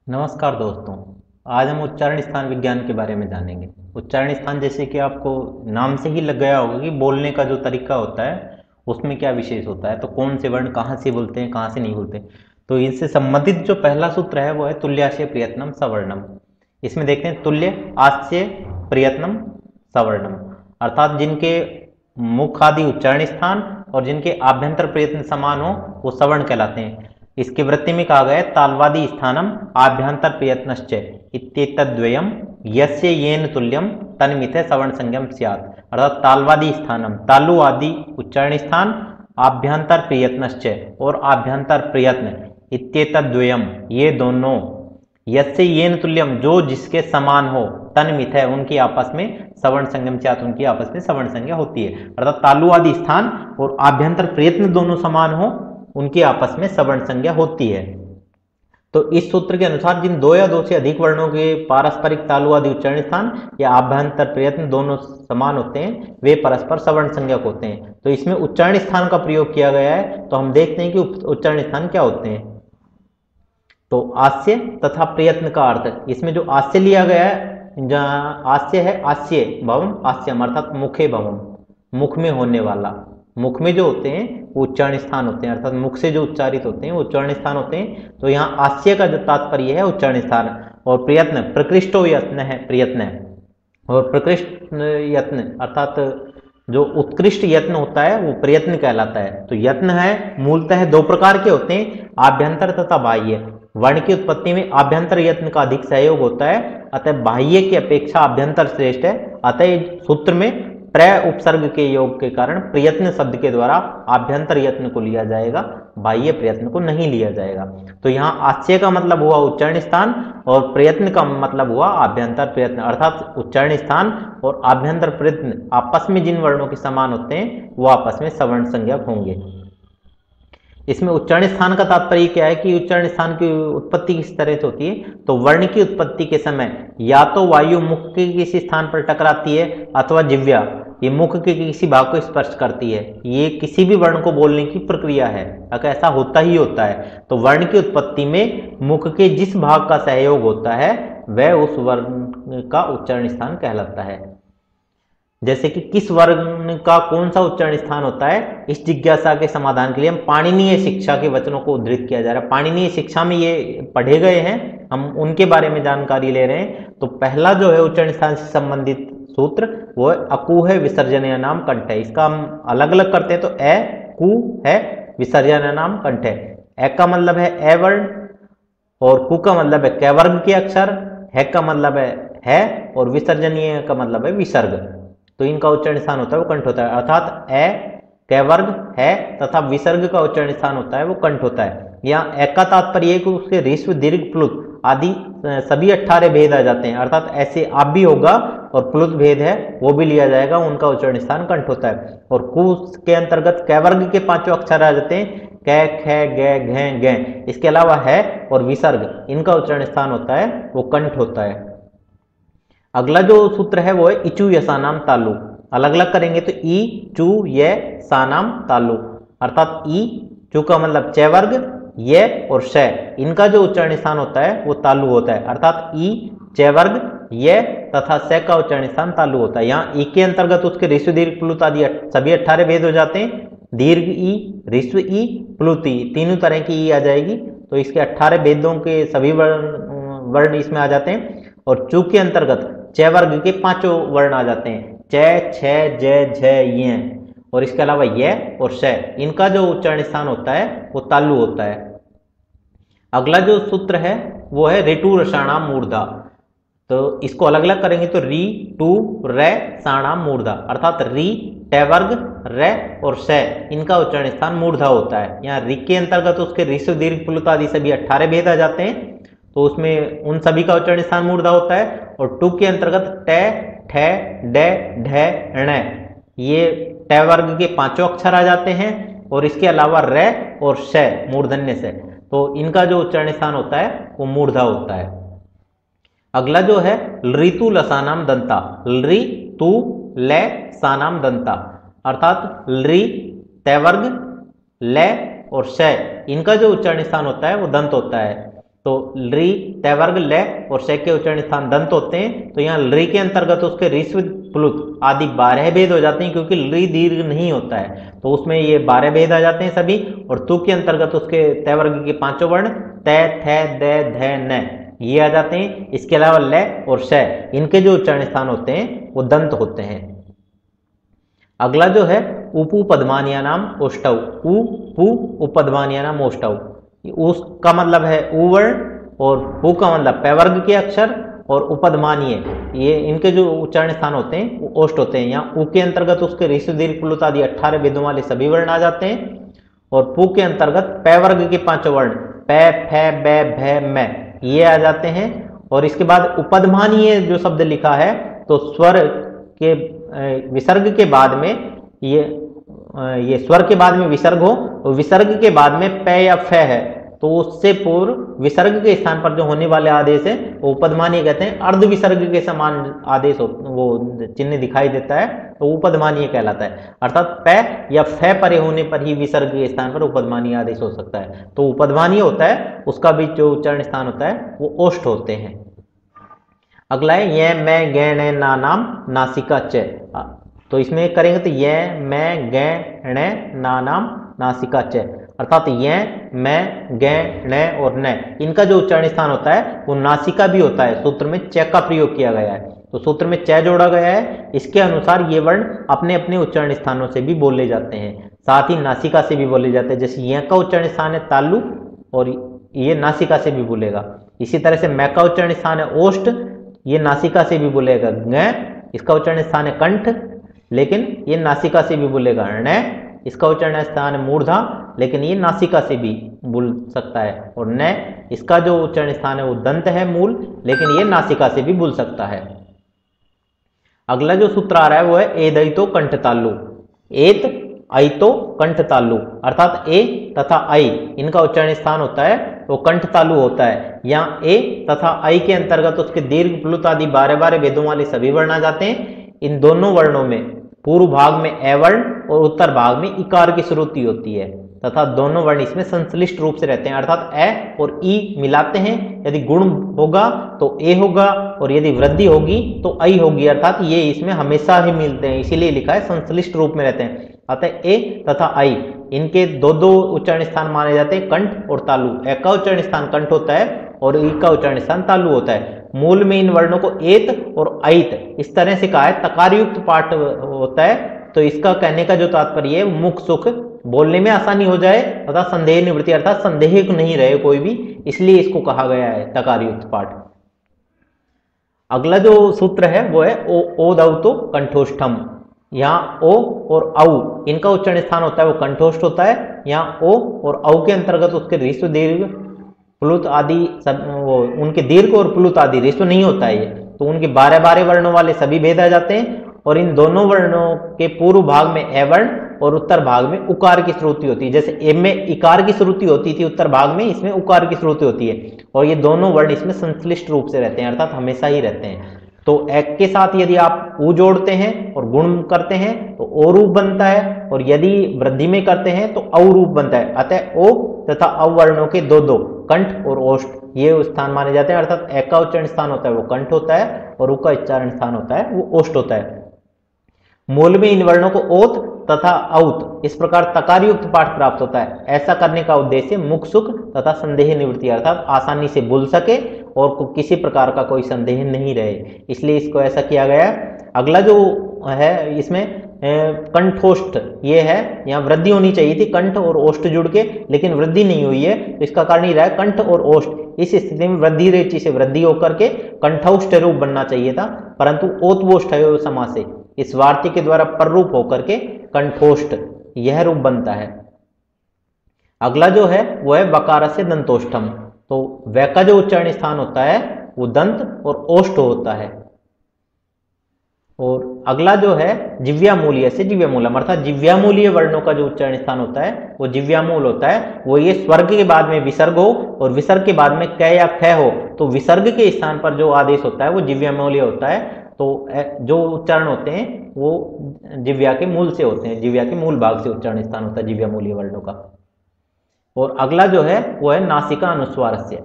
नमस्कार दोस्तों। आज हम उच्चारण स्थान विज्ञान के बारे में जानेंगे। उच्चारण स्थान जैसे कि आपको नाम से ही लग गया होगा कि बोलने का जो तरीका होता है उसमें क्या विशेष होता है, तो कौन से वर्ण कहाँ से बोलते हैं कहाँ से नहीं बोलते। तो इससे संबंधित जो पहला सूत्र है वो है तुल्याश्य प्रयत्नम सवर्णम। इसमें देखते हैं तुल्य आश्य प्रयत्नम सवर्णम, अर्थात जिनके मुख आदि उच्चारण स्थान और जिनके आभ्यंतर प्रयत्न समान हो वो सवर्ण कहलाते हैं। इसकी वृत्ति में कहा गया है तालवादी स्थानम आभ्यंतर प्रयत्नश्च इत्येतद्वयम् यस्य येन तुल्यम तन्मिथे सवर्ण संज्ञम स्यात्, अर्थात तालवादी स्थानम तालु आदि उच्चारण स्थान आभ्यंतर प्रयत्नश्च और आभ्यंतर प्रयत्न इत्येतद्वयम् ये दोनों यस्य येन तुल्यम जो जिसके समान हो तन्मिथ है उनकी आपस में सवर्ण संज्ञम स्यात् उनकी आपस में सवर्ण संज्ञा होती है, अर्थात तालु आदि स्थान और आभ्यंतर प्रयत्न दोनों समान हो उनकी आपस में सवर्ण संज्ञा होती है। तो इस सूत्र के अनुसार जिन दो या दो से अधिक वर्णों के पारस्परिक तालु आदि उच्चारण स्थान या आभ्यंतर प्रयत्न दोनों समान होते हैं वे परस्पर सवर्ण संज्ञक होते हैं। तो इसमें उच्चारण स्थान का प्रयोग किया गया है। तो हम देखते हैं कि उच्चारण स्थान क्या होते हैं। तो आस्य तथा प्रयत्न का अर्थ, इसमें जो आस्य लिया गया है, जहाँ आस्य है आस्य भवम आस्यम अर्थात मुखे भवम, मुख में होने वाला, मुख में जो होते हैं वो उच्चारण स्थान होते हैं, अर्थात मुख से जो उच्चारित होते हैं वो उच्चारण स्थान होते हैं। तो यहाँ आस्य का जो तात्पर्य है उच्चारण स्थान, और प्रयत्न प्रकृष्टो यत्न है, प्रयत्न है, और प्रकृष्ट यत्न अर्थात जो उत्कृष्ट यत्न होता है वो प्रयत्न कहलाता है। तो यत्न है मूलतः दो प्रकार के होते हैं, आभ्यंतर तथा बाह्य। वर्ण की उत्पत्ति में आभ्यंतर यत्न का अधिक सहयोग होता है, अतः बाह्य की अपेक्षा आभ्यंतर श्रेष्ठ है। अतः सूत्र में प्रय उपसर्ग के योग के कारण प्रयत्न शब्द के द्वारा आभ्यंतर यत्न को लिया जाएगा, बाह्य प्रयत्न को नहीं लिया जाएगा। तो यहाँ आस्य का मतलब हुआ उच्चारण स्थान और प्रयत्न का मतलब हुआ आभ्यंतर प्रयत्न, अर्थात उच्चारण स्थान और आभ्यंतर प्रयत्न आपस में जिन वर्णों के समान होते हैं वो आपस में सवर्ण संज्ञक होंगे। इसमें उच्चारण स्थान का तात्पर्य क्या है कि उच्चारण स्थान की उत्पत्ति किस तरह से होती है। तो वर्ण की उत्पत्ति के समय या तो वायु मुख के किसी स्थान पर टकराती है अथवा जिह्वा ये मुख के किसी भाग को स्पर्श करती है। ये किसी भी वर्ण को बोलने की प्रक्रिया है, अगर ऐसा होता ही होता है। तो वर्ण की उत्पत्ति में मुख के जिस भाग का सहयोग होता है वह उस वर्ण का उच्चारण स्थान कहलाता है। जैसे कि किस वर्ण का कौन सा उच्चारण स्थान होता है, इस जिज्ञासा के समाधान के लिए हम पाणिनीय शिक्षा के वचनों को उद्धृत किया जा रहा है। पाणिनीय शिक्षा में ये पढ़े गए हैं, हम उनके बारे में जानकारी ले रहे हैं। तो पहला जो है उच्चारण स्थान से संबंधित सूत्र वो है अकुह विसर्जन नाम कंठ है। इसका हम अलग अलग करते हैं। तो ए कु है विसर्जन नाम कंठ है। ए का मतलब है ए वर्ण और कु का मतलब है कै वर्ग के अक्षर, है का मतलब है और विसर्जनीय का मतलब है विसर्ग। तो इनका उच्चारण स्थान होता है वो कंठ होता है, अर्थात ए कै वर्ग है तथा विसर्ग का उच्चारण स्थान होता है वो कंठ होता है। यहाँ ए का तात्पर्य है कि उसके ऋस्व दीर्घ प्लुत आदि सभी 18 भेद आ जाते हैं, अर्थात ऐसे आप भी होगा और प्लुत भेद है वो भी लिया जाएगा, उनका उच्चारण स्थान कंठ होता है। और कु के अंतर्गत कै वर्ग के 5 अक्षर आ जाते हैं, कै खे गे घे गे। इसके अलावा है और विसर्ग इनका उच्चारण स्थान होता है वो कंठ होता है। अगला जो सूत्र है वो है इचु यसानाम तालु। अलग अलग करेंगे तो ई चू ये सानाम तालु, अर्थात ई चू का मतलब च वर्ग, ये और श इनका जो उच्चारण स्थान होता है वो तालु होता है, अर्थात ई च वर्ग ये तथा स का उच्चारण स्थान तालु होता है। यहाँ ई के अंतर्गत उसके ऋस्व दीर्घ प्लुत आदि सभी 18 भेद हो जाते हैं। दीर्घ ई, ऋस्व ई, प्लुत ई, तीनों तरह की ई आ जाएगी। तो इसके 18 भेदों के सभी वर्ण इसमें आ जाते हैं। और चू के अंतर्गत च वर्ग के 5 वर्ण आ जाते हैं, च छ ज झ य, और इसके अलावा ये और श इनका जो उच्चारण स्थान होता है वो तालु होता है। अगला जो सूत्र है वो है ऋतु रसाणाम मूर्धा। तो इसको अलग अलग करेंगे तो री टू रे साणाम मूर्धा, अर्थात री ट वर्ग रे और श इनका उच्चारण स्थान मूर्धा होता है। यहाँ री के अंतर्गत उसके ऋस्व दीर्घ प्लुत आदि सभी 18 भेद आ जाते हैं, तो उसमें उन सभी का उच्चारण स्थान मूर्धा होता है। और टू के अंतर्गत ट ठ ड ढ ण ये ट वर्ग के 5 अक्षर आ जाते हैं, और इसके अलावा रे और श मूर्धन्य से, तो इनका जो उच्चारण स्थान होता है वो मूर्धा होता है। अगला जो है ऋतु लसानाम दंता, लृ तु ले सानाम दंता, अर्थात लृ त वर्ग ले और श इनका जो उच्चारण स्थान होता है वो दंत होता है। तो री, तैवर्ग, ल और श के उच्चारण स्थान दंत होते हैं। तो यहाँ री के अंतर्गत उसके ऋस्व, प्लुत आदि 12 भेद हो जाते हैं, क्योंकि री दीर्घ नहीं होता है तो उसमें ये 12 भेद आ जाते हैं सभी। और तु के अंतर्गत उसके तैवर्ग के 5 वर्ण तै, थ, द, ध, न ये आ जाते हैं। इसके अलावा ल और श इनके जो उच्चारण स्थान होते हैं वो दंत होते हैं। अगला जो है उपु पद्मानिया नाम ओष्टव, उ पु उपद्मानिया नाम ओष्टव। उसका मतलब है उ वर्ण और पु का मतलब पैवर्ग के अक्षर और उपद्मानीय ये इनके जो उच्चारण स्थान होते हैं वो ओष्ट होते हैं। यहाँ उ के अंतर्गत उसके ऋस्व, दीर्घ, प्लुत आदि 18 वेदों वाले सभी वर्ण आ जाते हैं। और पु के अंतर्गत पैवर्ग के 5 वर्ण पै, फै, बै, भै, मै ये आ जाते हैं। और इसके बाद उपद्मानीय जो शब्द लिखा है तो स्वर के विसर्ग के बाद में ये स्वर के बाद में विसर्ग हो तो विसर्ग के बाद में पै या फै है तो उससे पूर्व विसर्ग के स्थान पर जो होने वाले आदेश है वो उपद्मानीय कहते हैं। अर्ध विसर्ग के समान आदेश वो चिन्ह दिखाई देता है तो उपद्मानीय कहलाता है। अर्थात पै या फै परे होने पर ही विसर्ग के स्थान पर उपद्मानीय आदेश हो सकता है। तो उपद्मानीय होता है उसका भी जो उच्चारण स्थान होता है वो ओष्ठ होते हैं। अगला है य, मैं, गै, ण, ना नाम नासिका च। तो इसमें करेंगे तो य, मैं, गै, ण, ना नाम नासिका च। अर्थात य, मैं, गै, ण और न इनका जो उच्चारण स्थान होता है वो नासिका भी होता है। सूत्र में च का प्रयोग किया गया है तो सूत्र में च जोड़ा गया है। इसके अनुसार ये वर्ण अपने अपने उच्चारण स्थानों से भी बोले जाते हैं, साथ ही नासिका से भी बोले जाते हैं। जैसे य का उच्चारण स्थान है तालु और ये नासिका से भी बोलेगा। इसी तरह से मै का उच्चारण स्थान है ओष्ठ, ये नासिका से भी बोलेगा। ङ इसका उच्चारण स्थान है कंठ लेकिन ये नासिका से भी बोलेगा। ण इसका उच्चारण स्थान है मूर्धा लेकिन ये नासिका से भी बोल सकता है। और न इसका जो उच्चारण स्थान है वो दंत है मूल लेकिन ये नासिका से भी बोल सकता है। अगला जो सूत्र आ रहा है वो है एदयितो कंठ तालु। एत, अयितो, कंठ तालु अर्थात ए तथा आई इनका उच्चारण स्थान होता है वो कंठ तालु होता है। यहाँ ए तथा आई के अंतर्गत उसके दीर्घ, प्लुत आदि 12 वेदों वाले सभी वर्ण आ जाते हैं। इन दोनों वर्णों में पूर्व भाग में ए वर्ण और उत्तर भाग में इकार की श्रुति होती है तथा दोनों वर्ण इसमें संश्लिष्ट रूप से रहते हैं। अर्थात ए और ई मिलाते हैं, यदि गुण होगा तो ए होगा और यदि वृद्धि होगी तो आई होगी। अर्थात ये इसमें हमेशा ही मिलते हैं, इसीलिए लिखा है संश्लिष्ट रूप में रहते हैं। अतः ए तथा आई इनके दो उच्चारण स्थान माने जाते हैं कंठ और तालु। ए का उच्चारण स्थान कंठ होता है और ई का उच्चारण स्थान तालु होता है। मूल में इन वर्णों को एत और अयित इस तरह से कहा है, तकार युक्त पाठ होता है। तो इसका कहने का जो तात्पर्य है मुख सुख बोलने में आसानी हो जाए तथा संदेह निवृत्ति अर्थात संदेह नहीं रहे कोई भी, इसलिए इसको कहा गया है तकार युक्त पाठ। अगला जो सूत्र है वो है ओदौतो कंठोष्ठम। यहाँ ओ और औ इनका उच्चारण स्थान होता है वो कंठोष्ठ होता है। यहाँ ओ और औ के अंतर्गत उसके ऋस्व, दीर्घ, प्लुत आदि सब वो उनके दीर्घ और प्लुत आदि ऋस्व नहीं होता है ये, तो उनके 12 वर्णों वाले सभी भेद आ जाते हैं। और इन दोनों वर्णों के पूर्व भाग में ए वर्ण और उत्तर भाग में उकार की श्रुति होती है। जैसे ए में इकार की श्रुति होती थी उत्तर भाग में, इसमें उकार की श्रुति होती है। और ये दोनों वर्ण इसमें संश्लिष्ट रूप से रहते हैं अर्थात हमेशा ही रहते हैं। तो एक के साथ यदि आप उ जोड़ते हैं और गुण करते हैं तो ओ रूप बनता है और यदि वृद्धि में करते हैं तो औ रूप बनता है। अतः ओ तथा औ वर्णों के दो कंठ और ओष्ठ ये स्थान माने जाते हैं। अर्थात एक का उच्चारण स्थान होता है वो कंठ होता है और उ का उच्चारण स्थान होता है वो ओष्ठ होता है। मूल में इन वर्णों को ओत तथा औत इस प्रकार तकार युक्त पाठ प्राप्त होता है। ऐसा करने का उद्देश्य मुख सुख तथा संदेह निवृत्ति अर्थात आसानी से बोल सके और किसी प्रकार का कोई संदेह नहीं रहे, इसलिए इसको ऐसा किया गया। अगला जो है इसमें कंठोष्ठ ये है, यहाँ वृद्धि होनी चाहिए थी कंठ और ओष्ठ जुड़ के, लेकिन वृद्धि नहीं हुई है तो इसका कारण ही रहा है कंठ और ओष्ठ। इस स्थिति में वृद्धि रेची से वृद्धि होकर के कंठौष्ठ रूप बनना चाहिए था, परंतु ओतवोष्ठ समास से इस वार्तिक के द्वारा पररूप होकर के कंठोष्ठ यह रूप बनता है। अगला जो है वो है वकार से दंतोष्ठम। तो व का जो उच्चारण स्थान होता है वो दंत और ओष्ठ होता है। और अगला जो है जिव्यामूलीय से जिव्यामूलम अर्थात जिव्यामूलीय वर्णों का जो उच्चारण स्थान होता है वो जिव्यामूल होता है। वो ये स्वर्ग के बाद में विसर्ग हो और विसर्ग के बाद में क या ख हो तो विसर्ग के स्थान पर जो आदेश होता है वो जिव्यामूलीय होता है। तो जो उच्चारण होते हैं वो जिव्या के मूल से होते हैं, जिव्या के मूल भाग से उच्चारण स्थान होता है जिव्यामूलीय वर्णों का। और अगला जो है वो है नासिका अनुस्वारस्य।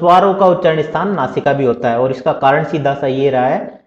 अनुस्वारों का उच्चारण स्थान नासिका भी होता है, और इसका कारण सीधा सा ये रहा है,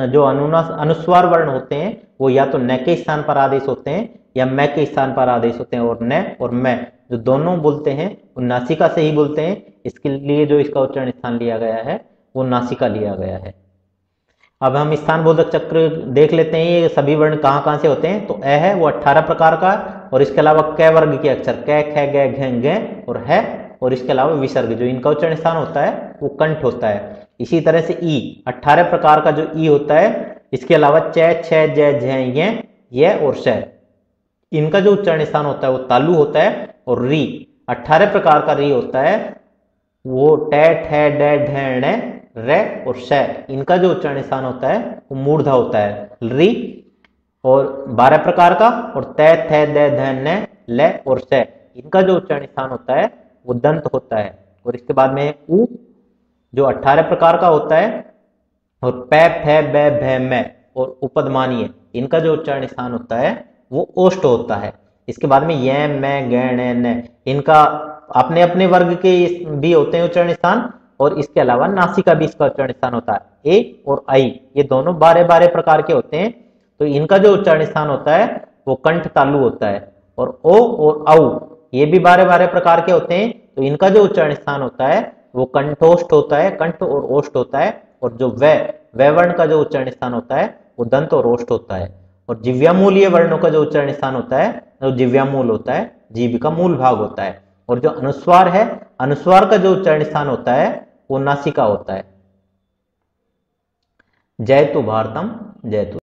जो अनुस्वार वर्ण होते हैं वो या तो न के स्थान पर आदेश होते हैं या मैं के स्थान पर आदेश होते हैं, और न और मैं जो दोनों बोलते हैं वो नासिका से ही बोलते हैं। इसके लिए जो इसका उच्चारण स्थान लिया गया है वो नासिका लिया गया है। अब हम स्थान बोधक चक्र देख लेते हैं, ये सभी वर्ण कहाँ कहाँ से होते हैं। तो अ है वो 18 प्रकार का, और इसके अलावा क वर्ग के अक्षर क, ख, ग, घ, ग और है, और इसके अलावा विसर्ग जो इनका उच्चारण स्थान होता है वो कंठ होता है। इसी तरह से ई 18 प्रकार का जो ई होता है, इसके अलावा च, छ, ज, झ, य और श, इनका जो उच्चारण स्थान होता है वो तालु होता है। और री 18 प्रकार का री होता है वो ट, ठ, ड, ढ, ण, रे और श, इनका जो उच्चारण स्थान होता है वो मूर्धा होता है री। और 12 प्रकार का और त, थ, द, ध, न, ल और श, इनका जो उच्चारण स्थान होता है वो दंत होता है। और इसके बाद में उ जो 18 प्रकार का होता है, और प, फ, ब, भ, म और उपदमानीय, इनका जो उच्चारण स्थान होता है वो ओष्ठ होता है। इसके बाद में य, मैं, ग, ण, न, इनका अपने अपने वर्ग के भी होते हैं उच्चारण स्थान, और इसके अलावा नासिका भी इसका उच्चारण स्थान होता है। ए और आई ये दोनों 12 प्रकार के होते हैं, तो इनका जो उच्चारण स्थान होता है वो कंठ तालु होता है। और ओ और औ ये भी 12 प्रकार के होते हैं, तो इनका जो उच्चारण स्थान होता है वो कंठोष्ठ होता है, कंठ और ओष्ठ होता है। और जो व वर्ण का जो उच्चारण स्थान होता है वो दंत और ओष्ठ होता है। और जिव्यामूलीय वर्णों का जो उच्चारण स्थान होता है वो जिव्यामूल होता है, जीभ का मूल भाग होता है। और जो अनुस्वार है, अनुस्वार का जो उच्चारण स्थान होता है वो नासिका होता है। जयतु भारतम जयतु।